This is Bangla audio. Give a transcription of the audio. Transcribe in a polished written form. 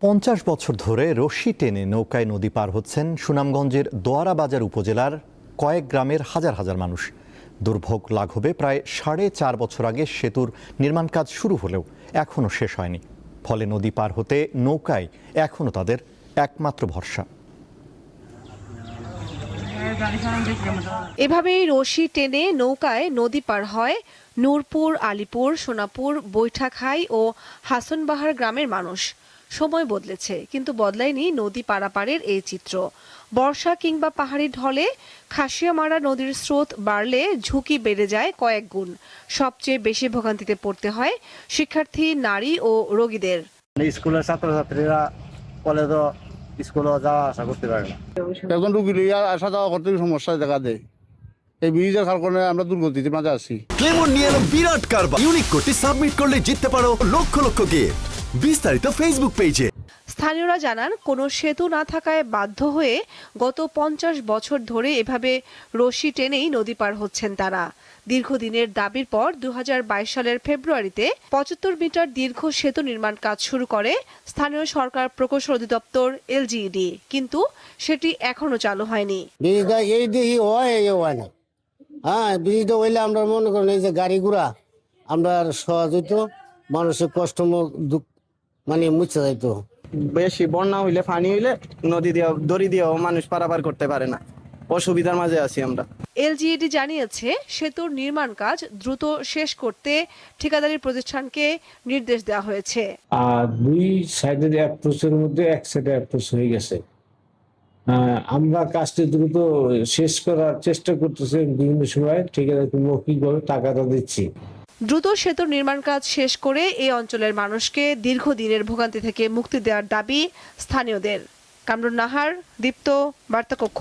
50 বছর ধরে রশি টেনে নৌকায় নদী পার হচ্ছেন সুনামগঞ্জের দোয়ারা বাজার উপজেলার কয়েক গ্রামের হাজার হাজার মানুষ। দুর্ভোগ লাঘবে প্রায় 4.5 বছর আগে সেতুর নির্মাণ কাজ শুরু হলেও এখনও শেষ হয়নি। ফলে নদী পার হতে নৌকায় এখনও তাদের একমাত্র ভরসা। এভাবেই রশি টেনে নৌকায় নদী পার হয় নূরপুর, আলীপুর, সোনাপুর, বৈঠাখাই ও হাসনবাহার গ্রামের মানুষ। সময় বদলেছে, কিন্তু বদলায়নি নদী পারাপারের এই চিত্র। বর্ষা কিংবা পাহাড়ি ঢলে খাসিয়ামারা নদীর স্রোত বাড়লে ঝুঁকি বেড়ে যায় কয়েক গুণ। সবচেয়ে বেশি ভোগান্তিতে পড়তে হয় শিক্ষার্থী, নারী ও রোগীদের। স্কুলের ছাত্রছাত্রীরা কলেজও স্কুলে যাওয়া আসা করতে পারে না। এখন রুগী লইয়া আসা যাওয়া করতে সমস্যা দেখা দেয়। এই ব্রিজের কারণে আমরা দুর্গতিতে মাঝে আছি। ক্লেমন নিয়ে এলো বিরাট কারবার। ইউনিক কোডটি সাবমিট করলে জিততে পারো লক্ষ লক্ষ গিফট। বিস্তারিত ফেসবুক পেজে। স্থানীয়রা জানান, কোনো সেতু না থাকায় বাধ্য হয়ে গত 50 বছর ধরে এভাবে রশি টেনেই নদী পার হচ্ছেন তারা। দীর্ঘদিনের দাবির পর 2022 সালের ফেব্রুয়ারিতে 75 মিটার দীর্ঘ সেতু নির্মাণ কাজ শুরু করে স্থানীয় সরকার প্রকৌশল অধিদপ্তর LGED, কিন্তু সেটি এখনো চালু হয়নি। ব্রিজটা এই দিকে হয় না। হ্যাঁ, ব্রিজটা হইলে আমরা মনে করেন এই যে গাড়ি ঘোড়া আমরা সহজ হইতো, মানুষের কষ্ট মানে মুছে যাইতো। বেশি বন্যা হইলে, পানি হইলে নদী দিয়ে দড়ি দিয়েও মানুষ পারাপার করতে পারে না। অসুবিধার মাঝে আছি আমরা। LGED জানিয়েছে, সেতুর নির্মাণ কাজ দ্রুত শেষ করতে ঠিকাদারি প্রতিষ্ঠানকে নির্দেশ দেওয়া হয়েছে। আর দুই সাইডের অ্যাপ্রোচের মধ্যে এক সাইডে অ্যাপ্রোচ হয়ে গেছে। আমরা কাজটি দ্রুত শেষ করার চেষ্টা করতেছি। বিভিন্ন সময় ঠিকাদারকে মৌখিকভাবে টাকাটা দিচ্ছি। দ্রুত সেতুর নির্মাণ কাজ শেষ করে এই অঞ্চলের মানুষকে দীর্ঘদিনের ভোগান্তি থেকে মুক্তি দেওয়ার দাবি স্থানীয়দের। কামরুন নাহার, দীপ্ত, বার্তা কক্ষ।